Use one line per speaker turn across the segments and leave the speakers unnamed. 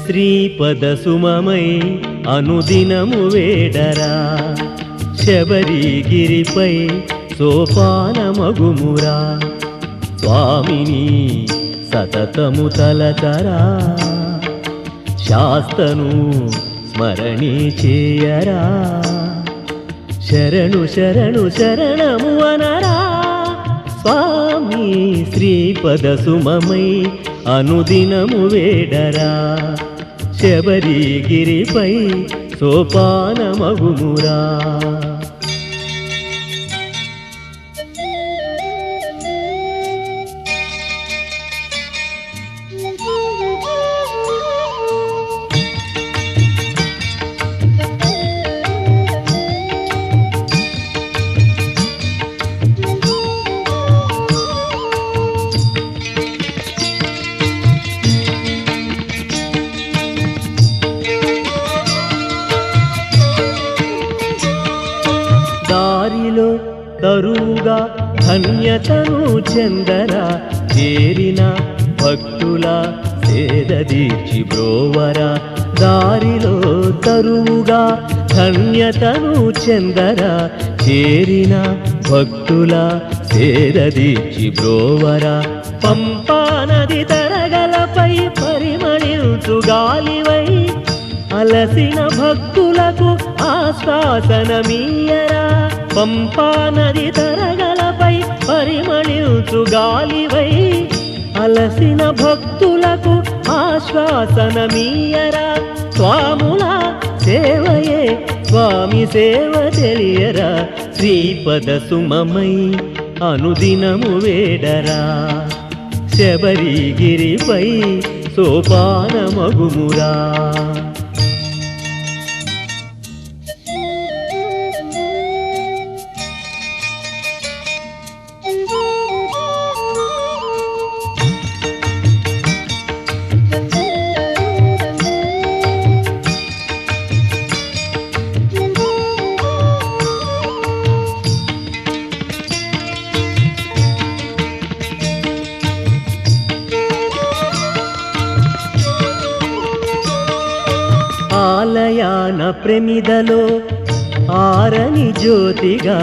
శ్రీపద సుమమై అనుదినము వేడరా శబరిగిరిపై సోపానమగుమురా స్వామిని సతతము తలచరా శాస్తను స్మరణి చేయరా శరణు శరణు శరణము అనరా స్వామి శ్రీపద సుమమై అనుదినము వేడరా శబరిగిరిపై సోపానమగుమురా దారిలో తరువుగా ధన్యతను చెందరా చేరిన భక్తుల సేదదీర్చి బ్రోవరా దారిలో తరువుగా ధన్యతను చెందరా చేరిన భక్తుల సేదదీర్చి బ్రోవరా పంపా నది తరగలపై పరిమళించు గాలివై అలసిన భక్తులకు ఆశ్వాసనమీయరా పంపా నది తరగలపై పరిమళించు గాలివై అలసిన భక్తులకు ఆశ్వాసనమీయరా స్వాముల సేవయే స్వామి సేవ తెలియరా శ్రీపద సుమమై అనుదినము వేడరా శబరిగిరిపై సోపానమగుమురా ఆలయాన ప్రమిదలో ఆరని జ్యోతిగా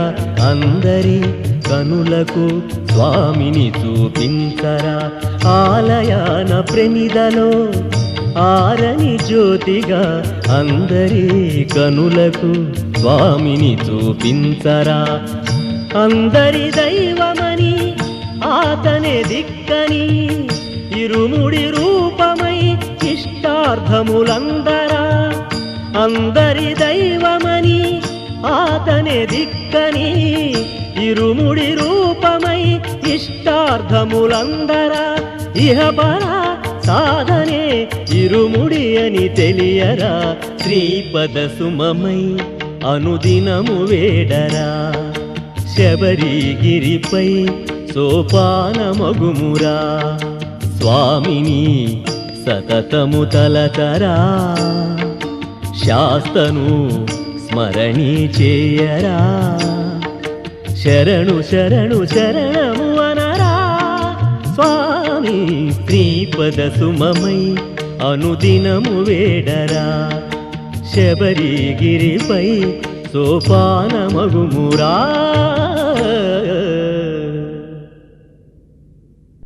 అందరి కనులకు స్వామిని చూపించరా ఆలయాన ప్రమిదలో ఆరని జ్యోతిగా అందరి కనులకు స్వామిని చూపించరా అందరి దైవమని ఆతనే దిక్కని ఇరుముడి రూపమై ఇష్టార్థములందరా అందరి దైవమని ఆతనే దిక్కని ఇరుముడి రూపమై ఇష్టార్థములందరా ఇహపరా సాధనే ఇరుముడి అని తెలియరా శ్రీపద సుమమై అనుదినము వేడరా శబరిగిరిపై సోపానమగుమురా స్వామిని సతతము తలచరా శాస్తను స్మరణి చేయరా శరణు శరణు శరణము అనరా స్వామి శ్రీపద సుమమై అనుదినము వేడరా శబరిగిరిపై సోపానమగుమురా